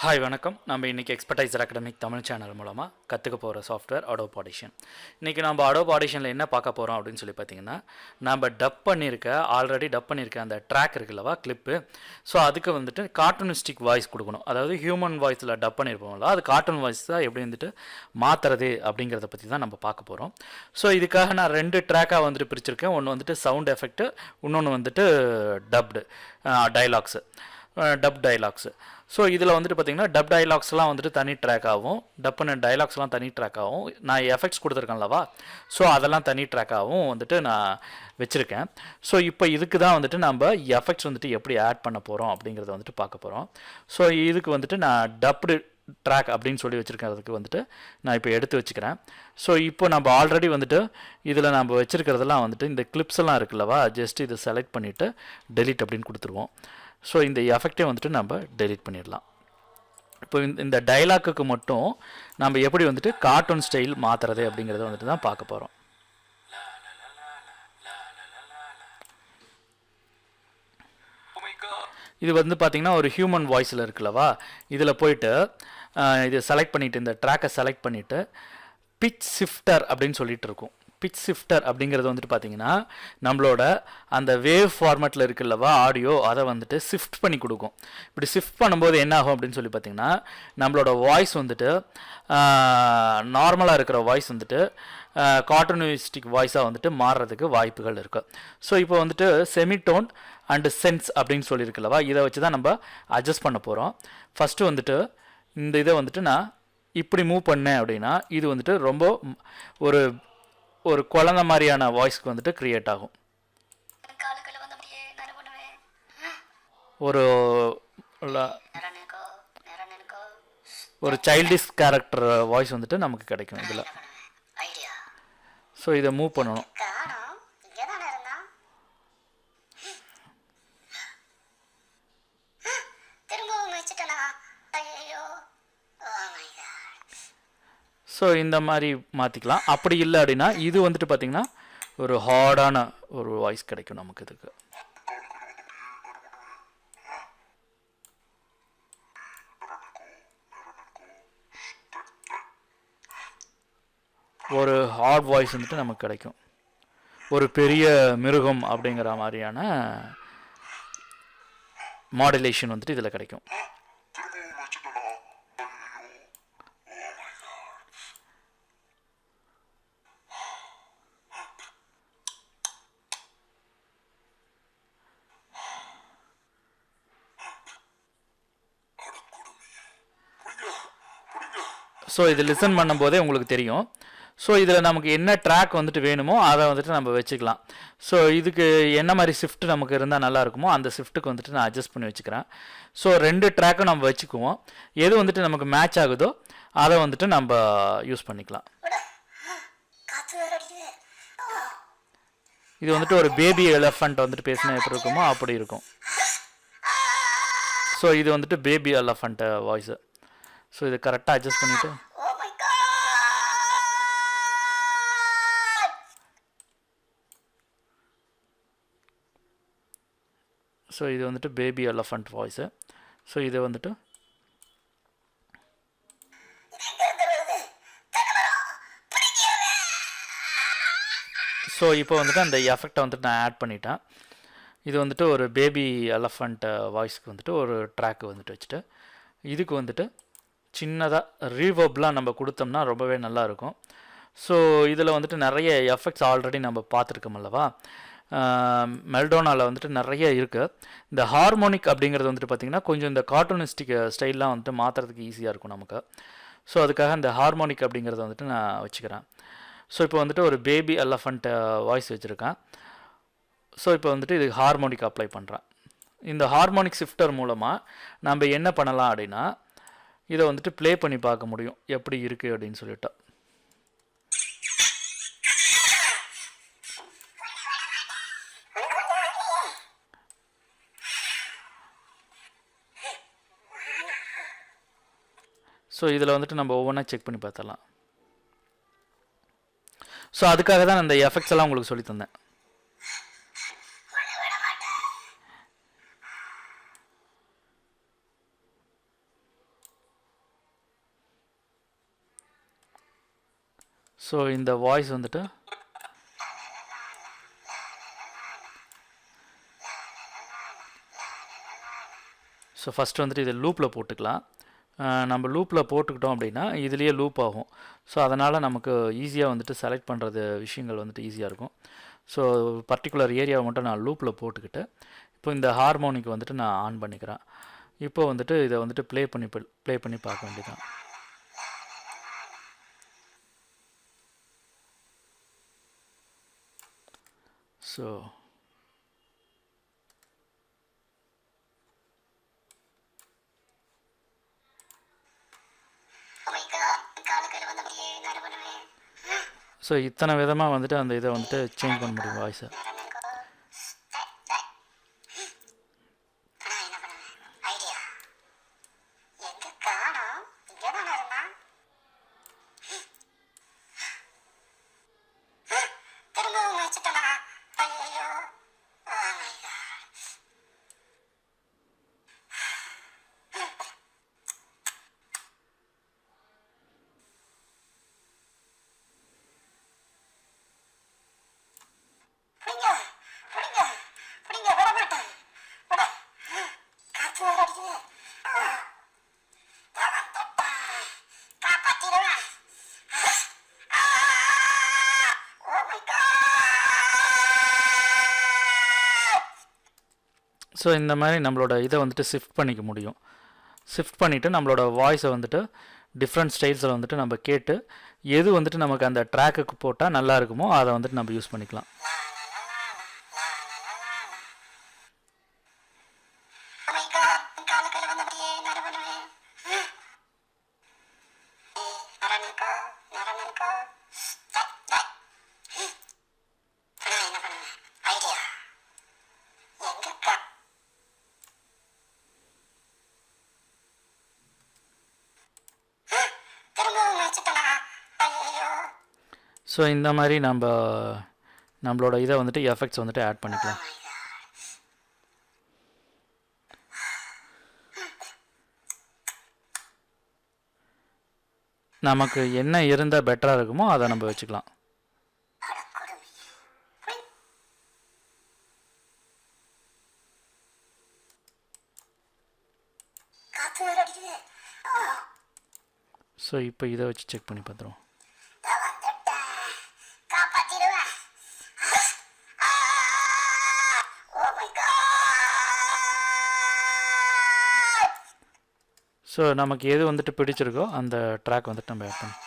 Hi வணக்கம். நம்ம இன்றைக்கி எக்ஸ்பர்டைசர் அகாடமிக் தமிழ் சேனல் மூலமாக கற்றுக்க போகிற சாஃப்ட்வேர் அடோப் ஆடிஷன். இன்றைக்கி நம்ம அடோப் ஆடிஷனில் என்ன பார்க்க போகிறோம் அப்படின்னு சொல்லி பார்த்தீங்கன்னா, நம்ம ஆல்ரெடி டப் பண்ணியிருக்க அந்த ட்ராக் இருக்குல்லவா, கிளிப்பு. ஸோ அதுக்கு வந்துட்டு கார்ட்டூனிஸ்டிக் வாய்ஸ் கொடுக்கணும். அதாவது ஹியூமன் வாய்ஸில் டப் பண்ணியிருப்போம்ல, அது கார்ட்டூன் வாய்ஸ் தான் எப்படி வந்துட்டு மாற்றுறது அப்படிங்கிறத பற்றி தான் நம்ம பார்க்க போகிறோம். ஸோ இதுக்காக நான் 2 ட்ராக்காக வந்துட்டு பிரிச்சிருக்கேன். ஒன்று வந்துட்டு சவுண்ட் எஃபெக்ட்டு, இன்னொன்று வந்துட்டு dubbed dialogues, dub dialogues. So இதில் வந்துட்டு பார்த்திங்கன்னா டப் டைலாக்ஸ்லாம் வந்துட்டு தனி ட்ராக் ஆகும், டப் பண்ண டைலாக்ஸ்லாம் தனி ட்ராக் ஆகும். நான் எஃபெக்ட்ஸ் கொடுத்துருக்கேன்லவா, ஸோ அதெல்லாம் தனி ட்ராக்காகவும் வந்துட்டு நான் வச்சுருக்கேன். ஸோ இப்போ இதுக்கு தான் வந்துட்டு நம்ம எஃபெக்ட்ஸ் வந்துட்டு எப்படி ஆட் பண்ண போகிறோம் அப்படிங்கிறத வந்துட்டு பார்க்க போகிறோம். ஸோ இதுக்கு வந்துட்டு நான் டப்டு ட்ராக் அப்படின்னு சொல்லி வச்சுருக்கிறதுக்கு வந்துட்டு நான் இப்போ எடுத்து வச்சுக்கிறேன். ஸோ இப்போ நம்ம ஆல்ரெடி வந்துட்டு இதில் நம்ம வச்சுருக்கிறதெல்லாம் வந்துட்டு இந்த கிளிப்ஸ் எல்லாம் இருக்குல்லவா, ஜஸ்ட் இதை செலக்ட் பண்ணிவிட்டு டெலிட் அப்படின்னு கொடுத்துருவோம். ஸோ இந்த எஃபெக்டே வந்துட்டு நம்ம டெலிட் பண்ணிடலாம். இப்போ இந்த டைலாக்குக்கு மட்டும் நம்ம எப்படி வந்துட்டு கார்ட்டூன் ஸ்டைல் மாற்றுறது அப்படிங்கிறத வந்துட்டு தான் பார்க்க போகிறோம். இது வந்து பார்த்திங்கன்னா ஒரு ஹியூமன் வாய்ஸில் இருக்குல்லவா, இதில் போயிட்டு இது செலக்ட் பண்ணிவிட்டு இந்த ட்ராக்கை செலக்ட் பண்ணிவிட்டு பிச் ஷிஃப்டர் அப்படின்னு சொல்லிட்டு இருக்கும். பிச் ஷிஃப்டர் அப்படிங்கிறது வந்துட்டு பார்த்திங்கன்னா நம்மளோட அந்த வேவ் ஃபார்மேட்டில் இருக்குல்லவா ஆடியோ, அதை வந்துட்டு ஷிஃப்ட் பண்ணி கொடுக்கும். இப்படி ஷிஃப்ட் பண்ணும்போது என்ன ஆகும் அப்படின்னு சொல்லி பார்த்திங்கன்னா, நம்மளோட வாய்ஸ் வந்துட்டு நார்மலாக இருக்கிற வாய்ஸ் வந்துட்டு கார்ட்டூனிஸ்டிக் வாய்ஸாக வந்துட்டு மாறுறதுக்கு வாய்ப்புகள் இருக்குது. ஸோ இப்போ வந்துட்டு செமிடோன் அண்டு சென்ஸ் அப்படின்னு சொல்லியிருக்குல்லவா, இதை வச்சு தான் நம்ம அட்ஜஸ்ட் பண்ண போகிறோம். ஃபஸ்ட்டு வந்துட்டு இந்த இதை வந்துட்டு நான் இப்படி மூவ் பண்ணேன் அப்படின்னா இது வந்துட்டு ரொம்ப ஒரு குழந்தை மாதிரியான வாய்ஸ்க்கு வந்துட்டு க்ரியேட் ஆகும். ஒரு சைல்டிஷ் கேரக்டர் வாய்ஸ் வந்துட்டு நமக்கு கிடைக்கும் இதில். ஸோ இதை மூவ் பண்ணணும். ஸோ இந்த மாதிரி மாற்றிக்கலாம். அப்படி இல்லை அப்படின்னா இது வந்துட்டு பார்த்திங்கன்னா ஒரு ஹார்டான ஒரு வாய்ஸ் கிடைக்கும் நமக்கு. இதுக்கு ஒரு ஹார்ட் வாய்ஸ் வந்துட்டு நமக்கு கிடைக்கும். ஒரு பெரிய மிருகம் அப்படிங்கிற மாதிரியான மாடுலேஷன் வந்துட்டு இதில் கிடைக்கும். ஸோ இது லிசன் பண்ணும்போதே உங்களுக்கு தெரியும். ஸோ இதில் நமக்கு என்ன ட்ராக் வந்துட்டு வேணுமோ அதை வந்துட்டு நம்ம வச்சுக்கலாம். ஸோ இதுக்கு என்ன மாதிரி ஷிஃப்ட் நமக்கு இருந்தால் நல்லா இருக்குமோ அந்த ஷிஃப்ட்டுக்கு வந்துட்டு நான் அட்ஜஸ்ட் பண்ணி வச்சுக்கிறேன். ஸோ 2 ட்ராக்கும் நம்ம வச்சுக்குவோம். எது வந்துட்டு நமக்கு மேட்ச் ஆகுதோ அதை வந்துட்டு நம்ம யூஸ் பண்ணிக்கலாம். இது வந்துட்டு ஒரு பேபி எலஃபண்ட் வந்துட்டு பேசினா எப்படி இருக்குமோ அப்படி இருக்கும். ஸோ இது வந்துட்டு பேபி எலஃபண்ட் வாய்ஸு. ஸோ இதை கரெக்டாக அட்ஜஸ்ட் பண்ணிவிட்டு ஸோ இது வந்துட்டு பேபி எலஃபண்ட் வாய்ஸு. ஸோ இதை வந்துட்டு ஸோ இப்போ வந்துட்டு அந்த எஃபெக்டை வந்துட்டு நான் ஆட் பண்ணிட்டேன். இது வந்துட்டு ஒரு பேபி எலஃபண்ட் வாய்ஸ்க்கு வந்துட்டு ஒரு ட்ராக்கு வந்துட்டு வச்சுட்டு இதுக்கு வந்துட்டு சின்னதாக ரீவர்ப்லாம் நம்ம கொடுத்தோம்னா ரொம்பவே நல்லாயிருக்கும். ஸோ இதில் வந்துட்டு நிறைய எஃபெக்ட்ஸ் ஆல்ரெடி நம்ம பார்த்துருக்கோம் அல்லவா, மெல்டோனாவில் வந்துட்டு நிறைய இருக்குது. இந்த ஹார்மோனிக் அப்படிங்கிறது வந்துட்டு பார்த்திங்கன்னா கொஞ்சம் இந்த கார்ட்டூனிஸ்டிக் ஸ்டைல்லாம் வந்துட்டு மாற்றுறதுக்கு ஈஸியாக இருக்கும் நமக்கு. ஸோ அதுக்காக இந்த ஹார்மோனிக் அப்படிங்கிறத வந்துட்டு நான் வச்சுக்கிறேன். ஸோ இப்போ வந்துட்டு ஒரு பேபி எலஃபண்ட் வாய்ஸ் வச்சுருக்கேன். ஸோ இப்போ வந்துட்டு இது ஹார்மோனிக் அப்ளை பண்ணுறேன். இந்த ஹார்மோனிக் ஷிஃப்டர் மூலமாக நம்ம என்ன பண்ணலாம் அப்படின்னா இதை வந்துட்டு ப்ளே பண்ணி பார்க்க முடியும் எப்படி இருக்குது அப்படின்னு சொல்லிட்டு. ஸோ இதில் வந்துட்டு நம்ம ஒவ்வொன்றா செக் பண்ணி பார்த்தலாம். ஸோ அதுக்காக தான் அந்த எஃபெக்ட்ஸ் எல்லாம் உங்களுக்கு சொல்லி தந்தேன். ஸோ இந்த வாய்ஸ் வந்துட்டு ஸோ ஃபஸ்ட்டு வந்துட்டு இதை லூப்பில் போட்டுக்கலாம். நம்ம லூப்பில் போட்டுக்கிட்டோம் அப்படின்னா இதுலேயே லூப் ஆகும். ஸோ அதனால் நமக்கு ஈஸியாக வந்துட்டு செலக்ட் பண்ணுறது விஷயங்கள் வந்துட்டு ஈஸியாக இருக்கும். ஸோ பர்டிகுலர் ஏரியாவை மட்டும் நான் லூப்பில் போட்டுக்கிட்டு இப்போ இந்த ஹார்மோனிக் வந்துட்டு நான் ஆன் பண்ணிக்கிறேன். இப்போ வந்துட்டு இதை வந்துட்டு ப்ளே பண்ணி பார்க்க வேண்டியதான். ஸோ ஸோ இத்தனை விதமாக வந்துட்டு அந்த இதை வந்துட்டு சேஞ்ச் பண்ண முடியும் வாய்ஸை. ஸோ இந்த மாதிரி நம்மளோட இதை வந்துட்டு ஷிஃப்ட் பண்ணிக்க முடியும். ஷிஃப்ட் பண்ணிவிட்டு நம்மளோட வாய்ஸை வந்துட்டு டிஃப்ரெண்ட் ஸ்டைல்ஸில் வந்துட்டு நம்ம கேட்டு எது வந்துட்டு நமக்கு அந்த ட்ராக்குக்கு போட்டால் நல்லா இருக்குமோ அதை வந்துட்டு நம்ம யூஸ் பண்ணிக்கலாம். ஸோ இந்த மாதிரி நம்மளோட இதை வந்துட்டு எஃபெக்ட்ஸ் வந்துட்டு ஆட் பண்ணிக்கலாம். நமக்கு என்ன இருந்தால் பெட்டராக இருக்குமோ அதை நம்ம வச்சுக்கலாம். ஸோ இப்போ இதை வச்சு செக் பண்ணி பார்த்துருவோம். ஸோ நமக்கு எது வந்துட்டு பிடிச்சிருக்கோ அந்த ட்ராக் வந்துட்டு நம்ம ஆட் பண்ணோம்.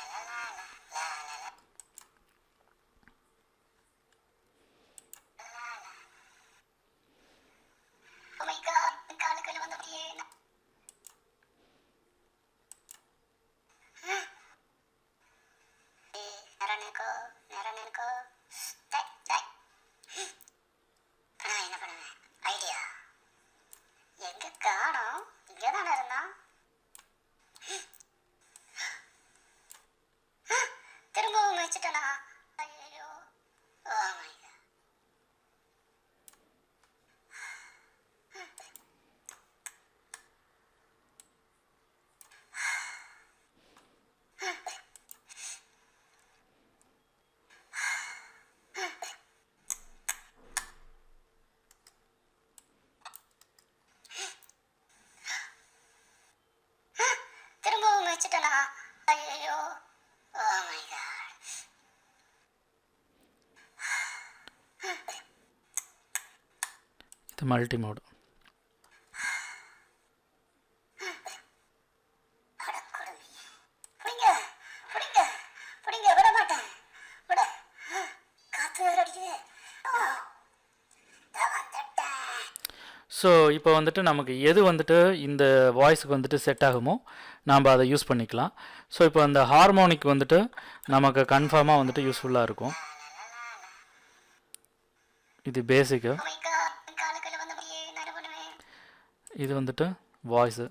இது மல்டி மோடு. ஸோ இப்போ வந்துட்டு நமக்கு எது வந்துட்டு இந்த வாய்ஸுக்கு வந்துட்டு செட் ஆகுமோ நாம் அதை யூஸ் பண்ணிக்கலாம். ஸோ இப்போ அந்த ஹார்மோனிக் வந்துட்டு நமக்கு கன்ஃபார்மாக வந்துட்டு யூஸ்ஃபுல்லாக இருக்கும். இது பேசிக்கு. இது வந்துட்டு வாய்ஸு.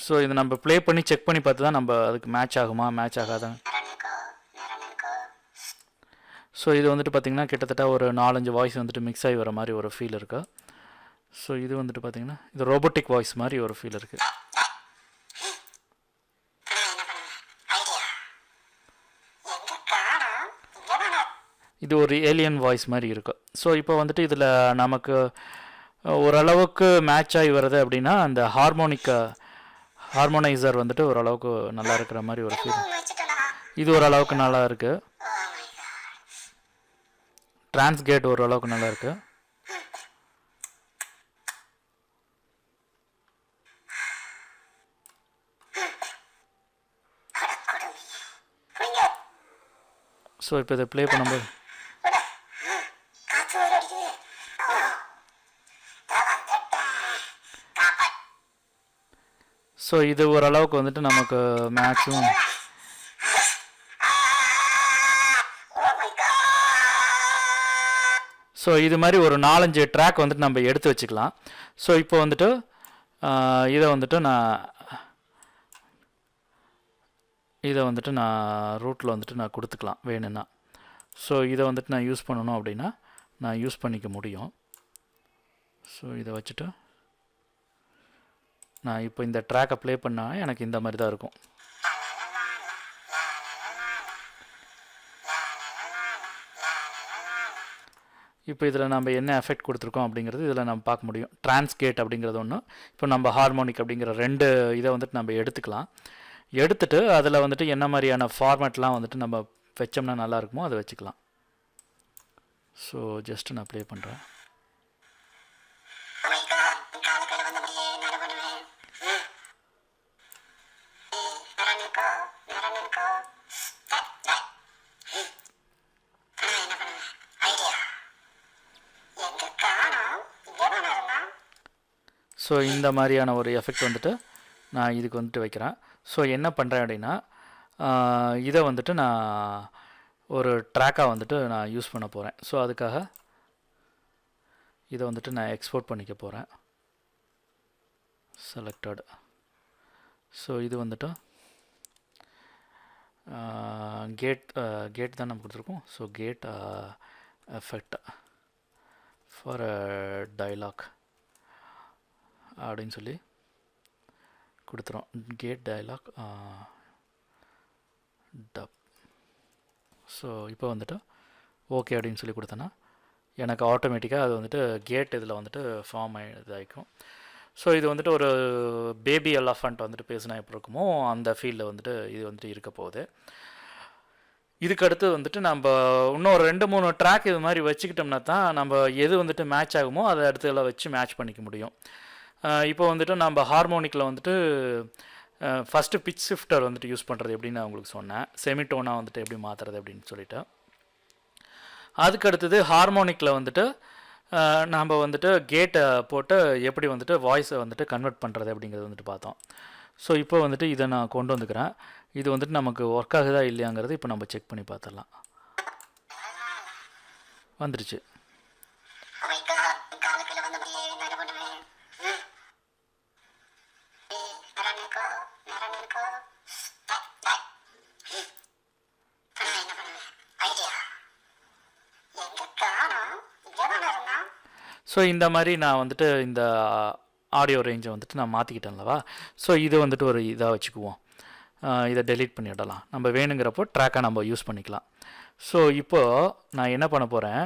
ஸோ இது நம்ம ப்ளே பண்ணி செக் பண்ணி பார்த்து தான் நம்ம அதுக்கு மேட்ச் ஆகுமா மேட்ச் ஆகாதான். ஸோ இது வந்துட்டு பார்த்திங்கன்னா கிட்டத்தட்ட ஒரு 4-5 வாய்ஸ் வந்துட்டு மிக்ஸ் ஆகி வர மாதிரி ஒரு ஃபீல் இருக்கு. ஸோ இது வந்துட்டு பார்த்திங்கன்னா இது ரோபோட்டிக் வாய்ஸ் மாதிரி ஒரு ஃபீல் இருக்குது. இது ஒரு ஏலியன் வாய்ஸ் மாதிரி இருக்கும். ஸோ இப்போ வந்துட்டு இதில் நமக்கு ஓரளவுக்கு மேட்ச் ஆகி வருது அப்படின்னா அந்த ஹார்மோனைசர் வந்துட்டு ஓரளவுக்கு நல்லா இருக்கிற மாதிரி ஒரு ஃபீல். இது ஓரளவுக்கு நல்லா இருக்குது. டிரான்ஸ்கேட் ஓரளவுக்கு நல்லா இருக்குது. ஸோ இப்போ இதை ப்ளே பண்ணும்போது ஸோ இது ஓரளவுக்கு வந்துட்டு நமக்கு மேக்ஸிமம் ஸோ இது மாதிரி ஒரு 4-5 ட்ராக் வந்துட்டு நம்ம எடுத்து வச்சுக்கலாம். ஸோ இப்போ வந்துட்டு இதை வந்துட்டு நான் ரூட்டில் வந்துட்டு நான் கொடுத்துக்கலாம் வேணும்னா. ஸோ இதை வந்துட்டு நான் யூஸ் பண்ணணும் அப்படின்னா நான் யூஸ் பண்ணிக்க முடியும். ஸோ இதை வச்சுட்டு நான் இப்போ இந்த ட்ராக்கை ப்ளே பண்ணால் எனக்கு இந்த மாதிரி தான் இருக்கும். இப்போ இதில் நம்ம என்ன எஃபெக்ட் கொடுத்துருக்கோம் அப்படிங்கிறது இதில் நம்ம பார்க்க முடியும். டிரான்ஸ்கேட் அப்படிங்கிறது ஒன்று, இப்போ நம்ம ஹார்மோனிக் அப்படிங்கிற 2 இதை வந்துட்டு நம்ம எடுத்துக்கலாம். எடுத்துட்டு அதில் வந்துட்டு என்ன மாதிரியான ஃபார்மேட்லாம் வந்துட்டு நம்ம வச்சோம்னா நல்லா இருக்குமோ அதை வச்சுக்கலாம். ஸோ ஜஸ்ட்டு நான் ப்ளே பண்ணுறேன். ஸோ இந்த மாதிரியான ஒரு எஃபெக்ட் வந்துட்டு நான் இதுக்கு வந்துட்டு வைக்கிறேன். ஸோ என்ன பண்ணுறேன் அப்படின்னா இதை வந்துட்டு நான் ஒரு ட்ராக்காக வந்துட்டு நான் யூஸ் பண்ண போகிறேன். ஸோ அதுக்காக இதை வந்துட்டு நான் எக்ஸ்போர்ட் பண்ணிக்க போகிறேன். செலக்டட். ஸோ இது வந்துட்டு கேட் தான் நம்ம கொடுத்துருக்கோம். So gate effect for dialogue அப்படின்னு சொல்லி கொடுத்துரும். Gate dialogue dub. ஸோ இப்போ வந்துட்டு ஓகே அப்படின்னு சொல்லி கொடுத்தேன்னா எனக்கு ஆட்டோமேட்டிக்காக அது வந்துட்டு கேட் இதில் வந்துட்டு ஃபார்ம் இதாகிக்கும். ஸோ இது வந்துட்டு ஒரு பேபி எலஃபண்ட் வந்துட்டு பேசினா எப்படி இருக்குமோ அந்த ஃபீல்டில் வந்துட்டு இது வந்துட்டு இருக்க போகுது. இதுக்கடுத்து வந்துட்டு நம்ம இன்னும் 2-3 ட்ராக் இது மாதிரி வச்சுக்கிட்டோம்னா தான் நம்ம எது வந்துட்டு மேட்ச் ஆகுமோ அதை அடுத்ததில் வச்சு மேட்ச் பண்ணிக்க முடியும். இப்போ வந்துட்டு நம்ம ஹார்மோனிக்கில் வந்துட்டு ஃபஸ்ட்டு பிச் ஷிஃப்டர் வந்துட்டு யூஸ் பண்ணுறது எப்படின்னு நான் உங்களுக்கு சொன்னேன். செமிடோனாக வந்துட்டு எப்படி மாற்றுறது அப்படின்னு சொல்லிட்டு. அதுக்கடுத்தது ஹார்மோனிக்கில் வந்துட்டு நம்ம வந்துட்டு கேட்டை போட்டு எப்படி வந்துட்டு வாய்ஸை வந்துட்டு கன்வெர்ட் பண்ணுறது அப்படிங்கிறது வந்துட்டு பார்த்தோம். ஸோ இப்போ வந்துட்டு இதை நான் கொண்டு வந்துக்கிறேன். இது வந்துட்டு நமக்கு ஒர்க் ஆகுதா இல்லையாங்கிறது இப்போ நம்ம செக் பண்ணி பார்த்துடலாம். வந்துருச்சு. ஸோ இந்த மாதிரி நான் வந்துட்டு இந்த ஆடியோ ரேஞ்சை வந்துட்டு நான் மாற்றிக்கிட்டேன்லவா. ஸோ இது வந்துட்டு ஒரு இதாக வச்சுக்குவோம். இதை டெலீட் பண்ணிவிடலாம். நம்ம வேணுங்கிறப்போ ட்ராக்காக நம்ம யூஸ் பண்ணிக்கலாம். ஸோ இப்போது நான் என்ன பண்ண போகிறேன்,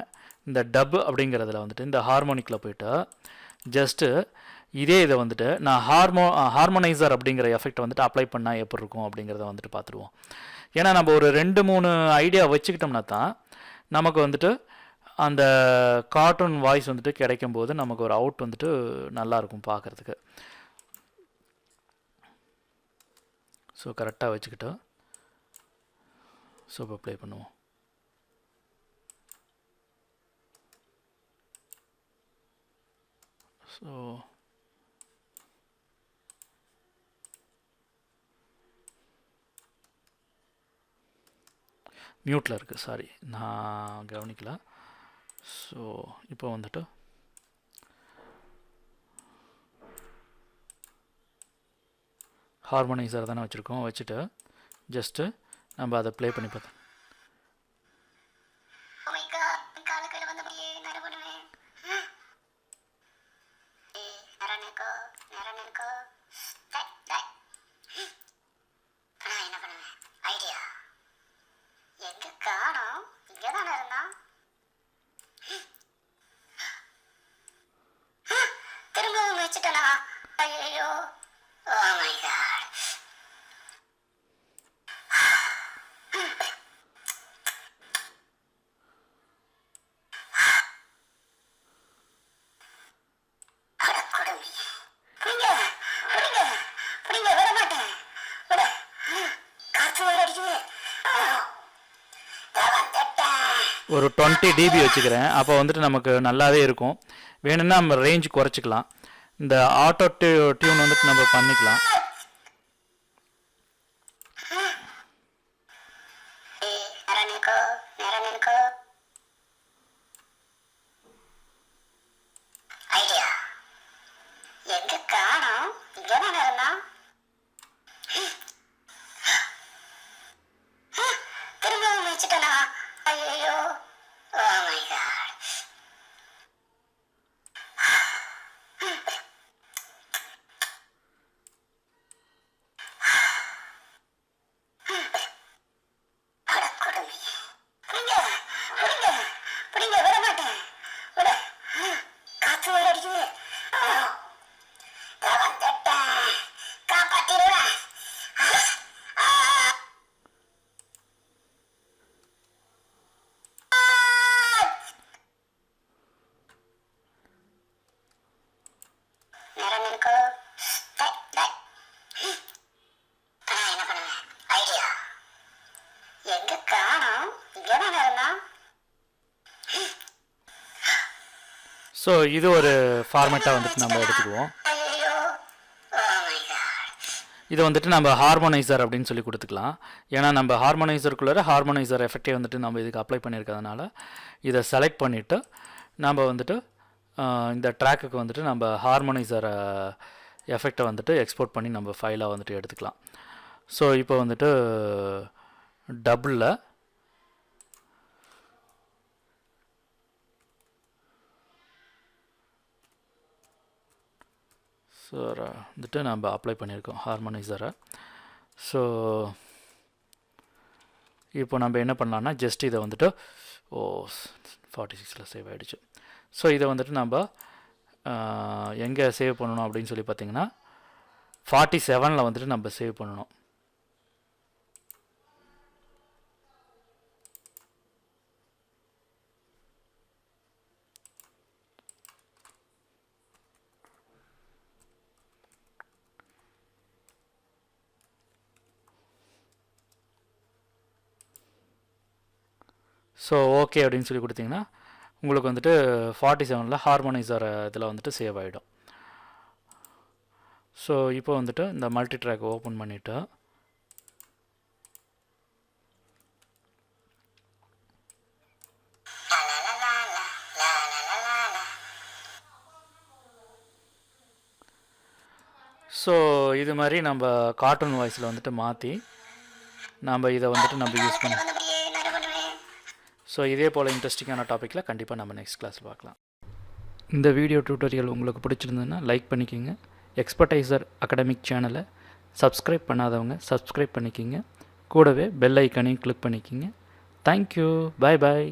இந்த டப் அப்படிங்கிறதுல வந்துட்டு இந்த ஹார்மோனிக்கில் போய்ட்டு ஜஸ்ட்டு இதே இதை வந்துட்டு நான் ஹார்மோனைசர் அப்படிங்கிற எஃபெக்ட் வந்துட்டு அப்ளை பண்ணால் எப்படி இருக்கும் அப்படிங்கிறத வந்துட்டு பார்த்துருவோம். ஏன்னா நம்ம ஒரு 2-3 ஐடியா வச்சுக்கிட்டோம்னா தான் நமக்கு வந்துட்டு அந்த கார்ட்டூன் வாய்ஸ் வந்துட்டு கிடைக்கும்போது நமக்கு ஒரு அவுட் வந்துட்டு நல்லாயிருக்கும் பார்க்குறதுக்கு. ஸோ கரெக்டாக வச்சுக்கிட்டு ஸோ இப்போ ப்ளே பண்ணுவோம். ஸோ மியூட்டில் இருக்குது, சாரி நான் கவனிக்கல. ஸோ இப்போ வந்துட்டு ஹார்மோனைசர் தானே வச்சுருக்கோம். வச்சுட்டு ஜஸ்ட்டு நம்ம அதை ப்ளே பண்ணி பார்த்தோம். Oh my god. ஒரு 20 dB வச்சுக்கிறேன். அப்போ வந்துட்டு நமக்கு நல்லாவே இருக்கும். வேணும்னா நம்ம ரேஞ்ச் குறைச்சிக்கலாம். இந்த ஆட்டோ டியூன் வந்துட்டு நம்ம பண்ணிக்கலாம். ஸோ இது ஒரு ஃபார்மேட்டாக வந்துட்டு நம்ம எடுத்துக்குவோம். இதை வந்துட்டு நம்ம ஹார்மோனைசர் அப்படின்னு சொல்லி கொடுத்துக்கலாம். ஏன்னா நம்ம ஹார்மோனைசருக்குள்ளே ஹார்மோனைசர் எஃபெக்டே வந்துட்டு நம்ம இதுக்கு அப்ளை பண்ணியிருக்கிறதுனால இதை செலக்ட் பண்ணிவிட்டு நம்ம வந்துட்டு இந்த ட்ராக்குக்கு வந்துட்டு நம்ம ஹார்மோனைசர் எஃபெக்டை வந்துட்டு எக்ஸ்போர்ட் பண்ணி நம்ம ஃபைலாக வந்துட்டு எடுத்துக்கலாம். ஸோ இப்போ வந்துட்டு டபுளில் ஸோ வந்துட்டு நம்ம அப்ளை பண்ணியிருக்கோம் ஹார்மோனைசரை. ஸோ இப்போ நம்ம என்ன பண்ணலான்னா ஜஸ்ட் இதை வந்துட்டு 46 சேவ் ஆகிடுச்சு. ஸோ இதை வந்துட்டு நம்ம எங்கே சேவ் பண்ணணும் அப்படின்னு சொல்லி பார்த்தீங்கன்னா 47 வந்துட்டு நம்ம சேவ் பண்ணணும். ஸோ ஓகே அப்படின்னு சொல்லி கொடுத்தீங்கன்னா உங்களுக்கு வந்துட்டு 47 ஹார்மோனைசர் இதில் வந்துட்டு சேவ் ஆகிடும். ஸோ இப்போ வந்துட்டு இந்த மல்டி ட்ராக் ஓப்பன் பண்ணிவிட்டு ஸோ இது மாதிரி நம்ம கார்ட்டூன் வாய்ஸில் வந்துட்டு மாற்றி நம்ம இதை வந்துட்டு நம்ம யூஸ் பண்ணி ஸோ இதே போல் இன்ட்ரெஸ்டிங்கான டாப்பிக்கில் கண்டிப்பாக நம்ம நெக்ஸ்ட் கிளாஸில் பார்க்கலாம். இந்த வீடியோ டியூட்டோரியல் உங்களுக்கு பிடிச்சிருந்ததுன்னா லைக் பண்ணிக்கோங்க. எக்ஸ்பர்டைசர் அகாடமிக் சேனலை சப்ஸ்கிரைப் பண்ணாதவங்க சப்ஸ்கிரைப் பண்ணிக்கிங்க. கூடவே பெல் ஐக்கனையும் கிளிக் பண்ணிக்கிங்க. தேங்க்யூ. பாய் பாய்.